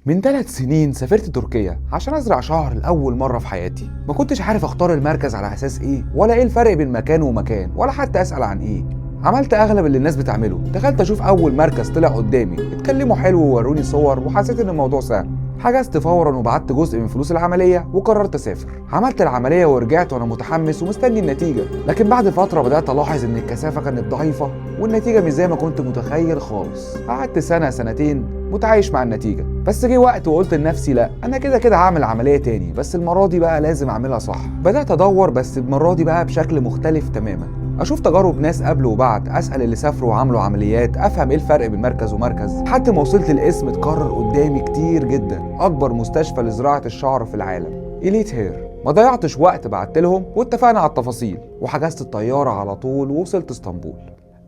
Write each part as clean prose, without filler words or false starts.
من 3 سنين سافرت تركيا عشان ازرع شعر لاول مره في حياتي. ما كنتش عارف اختار المركز على اساس ايه، ولا ايه الفرق بين مكان ومكان، ولا حتى اسال عن ايه. عملت اغلب اللي الناس بتعمله، دخلت اشوف اول مركز طلع قدامي، اتكلموا حلو ووروني صور وحسيت ان الموضوع سهل. حجزت فورا وبعت جزء من فلوس العمليه وقررت اسافر. عملت العمليه ورجعت وانا متحمس ومستني النتيجه، لكن بعد فتره بدات الاحظ ان الكثافه كانت ضعيفه والنتيجه مش زي ما كنت متخيل خالص. قعدت سنه سنتين متعايش مع النتيجه، بس جه وقت وقلت لنفسي لا، انا كده كده هعمل عمليه تاني، بس المره دي بقى لازم اعملها صح. بدات ادور بس المره دي بقى بشكل مختلف تماما، اشوف تجارب ناس قبل وبعد، اسال اللي سافروا وعملوا عمليات، افهم ايه الفرق بين مركز ومركز، لحد ما وصلت الاسم اتكرر قدامي كتير جدا: اكبر مستشفى لزراعه الشعر في العالم، إليت هير. ما ضيعتش وقت، بعت لهم واتفقنا على التفاصيل وحجزت الطياره على طول ووصلت اسطنبول.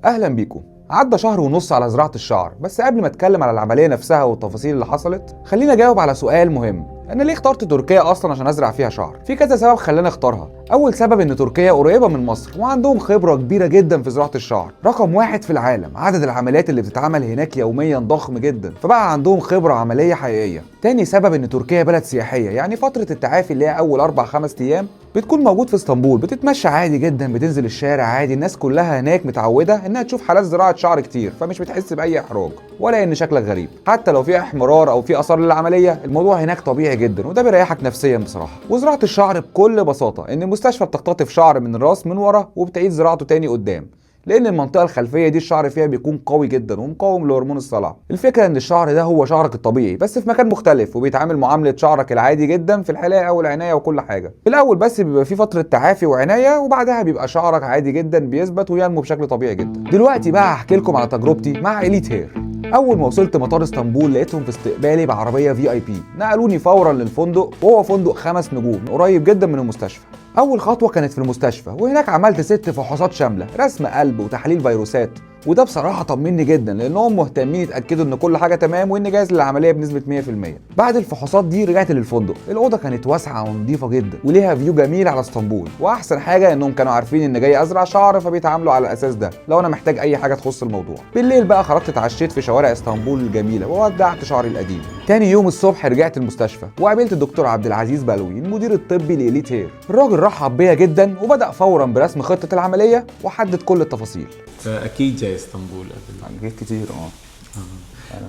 اهلا بيكم. عدى شهر ونص على زراعة الشعر، بس قبل ما اتكلم على العملية نفسها والتفاصيل اللي حصلت، خليني اجاوب على سؤال مهم: انا ليه اخترت تركيا اصلا عشان ازرع فيها شعر؟ في كذا سبب خلاني اختارها. اول سبب ان تركيا قريبة من مصر وعندهم خبرة كبيرة جدا في زراعة الشعر. رقم 1 في العالم، عدد العمليات اللي بتتعمل هناك يوميا ضخم جدا، فبقى عندهم خبرة عملية حقيقية. تاني سبب ان تركيا بلد سياحية، يعني فترة التعافي اللي هي اول 4-5 ايام بتكون موجود في اسطنبول، بتتمشى عادي جدا، بتنزل الشارع عادي، الناس كلها هناك متعودة انها تشوف حالات زراعة شعر كتير، فمش بتحس باي احراج ولا ان شكلك غريب. حتى لو في احمرار او في اثار للعملية، الموضوع هناك طبيعي جدا، وده بيريحك نفسيا بصراحة. وزراعة الشعر بكل بساطة ان المستشفى بتقتطف شعر من الراس من ورا وبتعيد زراعته تاني قدام، لان المنطقه الخلفيه دي الشعر فيها بيكون قوي جدا ومقاوم لهرمون الصلع. الفكره ان الشعر ده هو شعرك الطبيعي بس في مكان مختلف، وبيتعامل معامله شعرك العادي جدا في الحلاقه والعنايه وكل حاجه. في الاول بس بيبقى في فتره تعافي وعنايه، وبعدها بيبقى شعرك عادي جدا بيثبت وينمو بشكل طبيعي جدا. دلوقتي بقى هحكي لكم على تجربتي مع إليت هير. اول ما وصلت مطار اسطنبول لقيتهم في استقبالي بعربيه VIP، نقلوني فورا للفندق، وهو فندق 5 نجوم قريب جدا من المستشفى. اول خطوه كانت في المستشفى، وهناك عملت 6 فحوصات شامله: رسم قلب وتحليل فيروسات، وده بصراحه طمني جدا لانهم مهتمين يتاكدوا ان كل حاجه تمام وان جاهز للعمليه بنسبه 100%. بعد الفحوصات دي رجعت للفندق. الاوضه كانت واسعه ونظيفه جدا وليها فيو جميل على اسطنبول، واحسن حاجه انهم كانوا عارفين ان جاي ازرع شعر، فبيتعاملوا على الاساس ده لو انا محتاج اي حاجه تخص الموضوع. بالليل بقى خرجت اتعشيت في شوارع اسطنبول الجميله وودعت شعري القديم. تاني يوم الصبح رجعت المستشفى وقابلت الدكتور عبد العزيز بلوي، المدير الطبي لإليت هير. الراجل رحب بيا جدا وبدأ فورا برسم خطة العملية وحدد كل التفاصيل. فأكيد جاي اسطنبول قبل. جيت كتير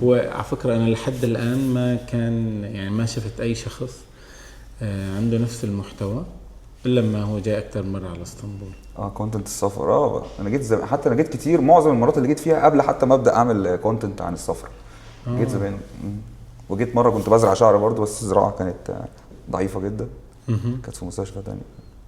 وعلى فكرة أنا لحد الآن ما كان يعني ما شفت أي شخص عنده نفس المحتوى إلا لما هو جاي أكتر مرة على اسطنبول. كونتنت السفر. انا جيت حتى انا جيت كتير، معظم المرات اللي جيت فيها قبل حتى ما ابدا اعمل كونتنت عن السفر. جيت زمان. وجيت مره كنت بزرع شعر برضو، بس الزراعه كانت ضعيفه جدا. كانت في مستشفى تاني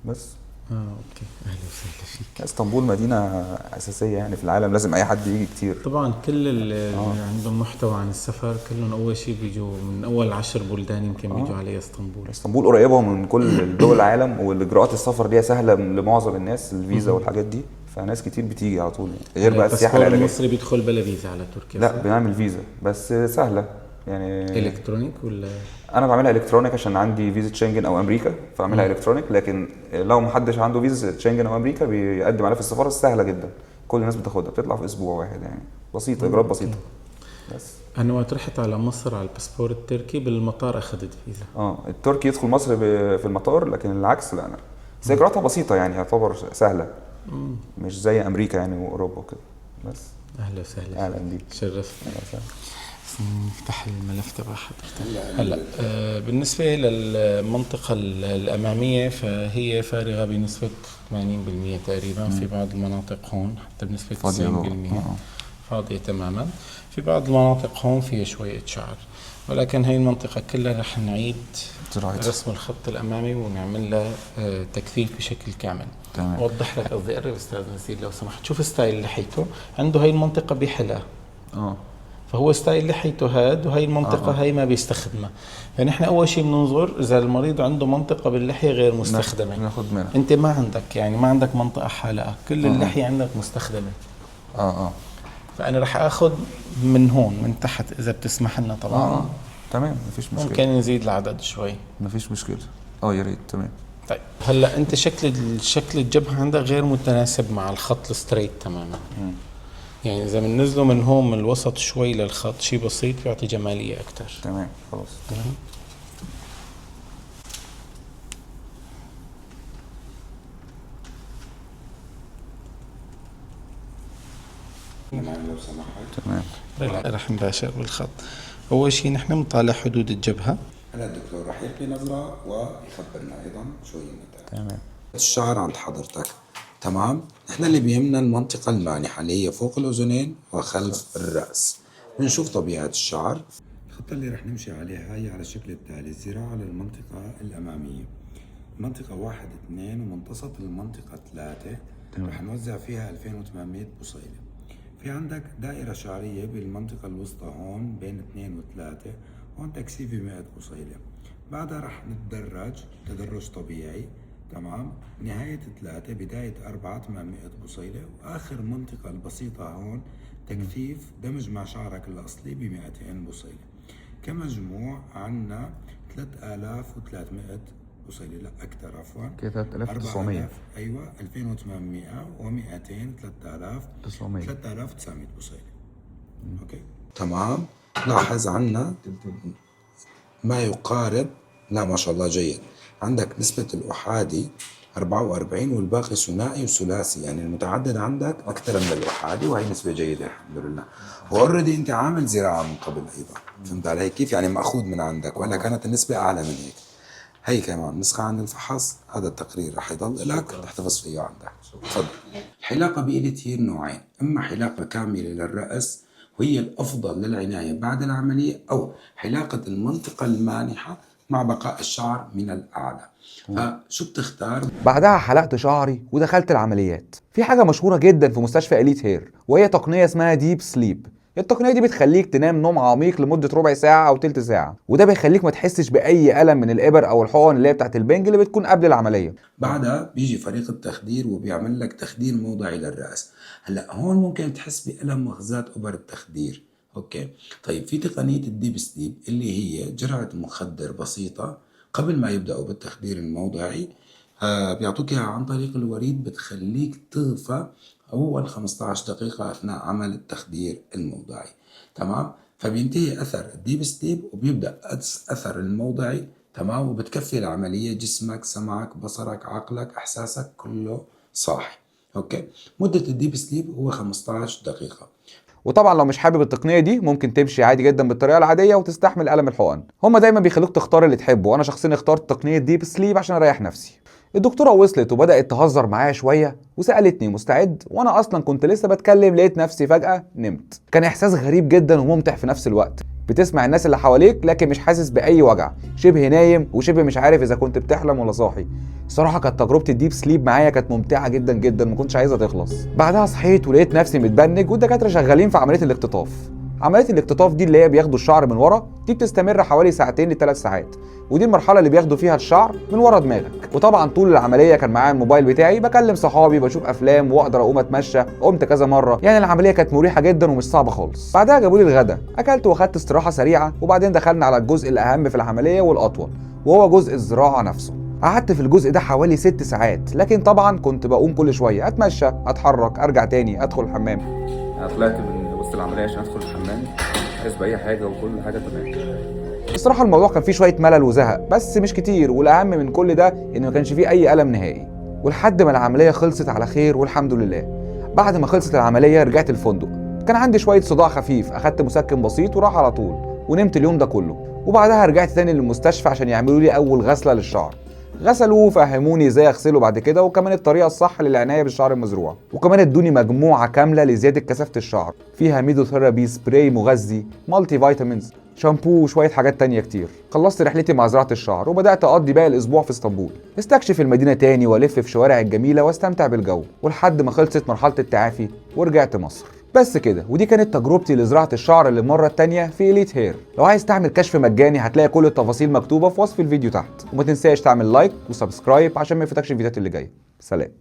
بس. اوكي، اهلا وسهلا فيك. اسطنبول مدينه اساسيه يعني في العالم، لازم اي حد يجي كتير. طبعا كل اللي عندهم محتوى عن السفر كلهم اول شيء بيجوا من اول 10 بلدان يمكن بيجوا على اسطنبول. اسطنبول قريبه من كل دول العالم، والاجراءات السفر ليها سهله لمعظم الناس، الفيزا والحاجات دي، فناس كتير بتيجي على طول غير بقى السياحه العلاجيه. المصري بيدخل بلا فيزا على تركيا؟ لا، بنعمل فيزا بس سهله يعني. الكترونيك ولا؟ انا بعملها الكترونيك عشان عندي فيزا شنجن او امريكا، فاعملها الكترونيك. لكن لو محدش عنده فيزا شنجن او امريكا بيقدم عليها في السفاره، سهله جدا، كل الناس بتاخدها، بتطلع في اسبوع واحد يعني، بسيطه، اجراءات بسيطه بس. انا وقت رحت على مصر على الباسبور التركي بالمطار اخذت فيزا. التركي يدخل مصر في المطار، لكن العكس لا. انا بس اجراءاتها بسيطه يعني، يعتبر سهله، مش زي امريكا يعني واوروبا وكده بس. اهلا وسهلا. اهلا بيك. شرفتني. نفتح الملف تبع حضرتك هلا. بالنسبه للمنطقه الاماميه فهي فارغه بنسبه 80% تقريبا. في بعض المناطق هون حتى بنسبه 90% فاضيه تماما. في بعض المناطق هون فيها شويه شعر، ولكن هي المنطقه كلها رح نعيد رسم الخط الامامي ونعمل له تكثيف بشكل كامل. اوضح لك قصدي. قرب استاذ نسير لو سمحت. شوف ستايل لحيته عنده، هاي المنطقه بحلها فهو ستايل لحيته هاد، وهي المنطقة هاي ما بيستخدمها. فنحن أول شيء بننظر إذا المريض عنده منطقة باللحية غير مستخدمة. ناخد منها. أنت ما عندك يعني ما عندك منطقة حالقة، كل اللحية عندك مستخدمة. فأنا رح أخذ من هون من تحت إذا بتسمح لنا طبعا. تمام، مفيش مشكلة. ممكن نزيد العدد شوي. مفيش مشكلة. يا ريت. تمام. طيب هلا أنت شكل الجبهة عندك غير متناسب مع الخط الستريت تماما. يعني اذا بننزله من هون من الوسط شوي للخط شيء بسيط بيعطي جماليه اكثر. تمام خلاص. لو سمحت. تمام. لا رح نباشر بالخط. اول شيء نحن بنطالع حدود الجبهه. هلا الدكتور رح يلقي نظرة ويخبرنا أيضا شو هي النتائج. تمام. الشعر عند حضرتك تمام. نحن اللي بيهمنا المنطقة المانحة اللي هي فوق الأذنين وخلف الرأس. بنشوف طبيعة الشعر. الخطة اللي رح نمشي عليها هي على الشكل التالي: الذراع على المنطقة الأمامية، منطقة 1 2 ومنتصف المنطقة 3 رح نوزع فيها 2800 بصيلة. في عندك دائرة شعرية بالمنطقة الوسطى هون بين 2 و3، هون تكثيفي 100 بصيلة. بعدها رح نتدرج تدرج طبيعي تمام. نهاية 3 بداية 4 800 بصيلة، وآخر منطقة البسيطة هون تكثيف دمج مع شعرك الأصلي ب 200 بصيلة. كمجموع عنا 3300 بصيلة، لا أكثر عفوا، كده 3900. أيوة 2800 و200 3900 3900 بصيلة. أوكي تمام. لاحظ عنا ما يقارب، لا ما شاء الله جيد، عندك نسبة الأحادي 44 والباقي ثنائي وثلاثي، يعني المتعدد عندك أكثر من الأحادي، وهي نسبة جيدة الحمد لله. وأوريدي أنت عامل زراعة من قبل أيضا، فهمت علي كيف؟ يعني مأخوذ من عندك، ولا كانت النسبة أعلى من هيك. هي كمان نسخة عن الفحص، هذا التقرير رح يضل لك تحتفظ فيه عندك. تفضل. الحلاقة بإيديتير نوعين: إما حلاقة كاملة للرأس وهي الأفضل للعناية بعد العملية، أو حلاقة المنطقة المانحة مع بقاء الشعر من الأعلى. فشو بتختار؟ بعدها حلقت شعري ودخلت العمليات. في حاجة مشهورة جدا في مستشفى إليت هير، وهي تقنية اسمها ديب سليب. التقنية دي بتخليك تنام نوم عميق لمدة ربع ساعة أو تلت ساعة، وده بيخليك ما تحسش بأي ألم من الإبر أو الحقن اللي هي بتاعت البنج اللي بتكون قبل العملية. بعدها بيجي فريق التخدير وبيعمل لك تخدير موضعي للرأس. هلا هون ممكن تحس بألم وخزات إبر التخدير. اوكي طيب، في تقنية الديب سليب اللي هي جرعة مخدر بسيطة قبل ما يبدأوا بالتخدير الموضعي. بيعطوك اياها عن طريق الوريد، بتخليك تغفى أول 15 دقيقة أثناء عمل التخدير الموضعي. تمام. فبينتهي أثر الديب سليب وبيبدأ أثر الموضعي. تمام. وبتكفي العملية، جسمك سمعك بصرك عقلك إحساسك كله صاحي. أوكي. مدة الديب سليب هو 15 دقيقة. وطبعا لو مش حابب التقنيه دي ممكن تمشي عادي جدا بالطريقه العاديه وتستحمل الم الحقن. هما دايما بيخلوك تختار اللي تحبه، وانا شخصيا اخترت تقنيه ديب سليب عشان اريح نفسي. الدكتوره وصلت وبدات تهزر معايا شويه وسالتني مستعد، وانا اصلا كنت لسه بتكلم لقيت نفسي فجاه نمت. كان احساس غريب جدا وممتع في نفس الوقت، بتسمع الناس اللي حواليك لكن مش حاسس باي وجع، شبه نايم وشبه مش عارف اذا كنت بتحلم ولا صاحي. الصراحه كانت تجربه الديب سليب معايا كانت ممتعه جدا جدا، ما كنتش عايزها تخلص. بعدها صحيت ولقيت نفسي متبنج والدكاتره شغالين في عمليه الاختطاف. عمليه الاختطاف دي اللي هي بياخدوا الشعر من ورا، دي بتستمر حوالي ساعتين ل3 ساعات، ودي المرحله اللي بياخدوا فيها الشعر من ورا دماغك. وطبعا طول العمليه كان معايا الموبايل بتاعي بكلم صحابي بشوف افلام واقدر اقوم اتمشى، قمت كذا مره. يعني العمليه كانت مريحه جدا ومش صعبه خالص. بعدها جابوا لي الغدا، اكلت واخدت استراحه سريعه، وبعدين دخلنا على الجزء الاهم في العمليه والاطول، وهو جزء الزراعه نفسه. قعدت في الجزء ده حوالي 6 ساعات، لكن طبعا كنت بقوم كل شويه اتمشى اتحرك ارجع تاني ادخل الحمام. انا طلعت من وسط العمليه عشان ادخل الحمام، مش حاسس باي حاجه وكل حاجه تمام. الصراحه الموضوع كان فيه شويه ملل وزهق، بس مش كتير، والاهم من كل ده ان ما كانش فيه اي الم نهائي. ولحد ما العمليه خلصت على خير والحمد لله. بعد ما خلصت العمليه رجعت الفندق، كان عندي شويه صداع خفيف، اخدت مسكن بسيط وراح على طول، ونمت اليوم ده كله. وبعدها رجعت تاني للمستشفى عشان يعملوا لي اول غسله للشعر. غسلوه وفهموني ازاي اغسله بعد كده، وكمان الطريقه الصح للعنايه بالشعر المزروع. وكمان ادوني مجموعه كامله لزياده كثافه الشعر، فيها ميدوثيرابي، سبراي مغذي، مالتي فيتامينز، شامبو وشويه حاجات تانية كتير. خلصت رحلتي مع زراعه الشعر وبدات اقضي باقي الاسبوع في اسطنبول، استكشف المدينه تاني والف في شوارع الجميله واستمتع بالجو، ولحد ما خلصت مرحله التعافي ورجعت مصر. بس كده، ودي كانت تجربتي لزراعه الشعر للمره الثانيه في إليت هير. لو عايز تعمل كشف مجاني هتلاقي كل التفاصيل مكتوبه في وصف الفيديو تحت، وما تنساش تعمل لايك وسبسكرايب عشان ما يفوتكش الفيديوهات اللي جايه. سلام.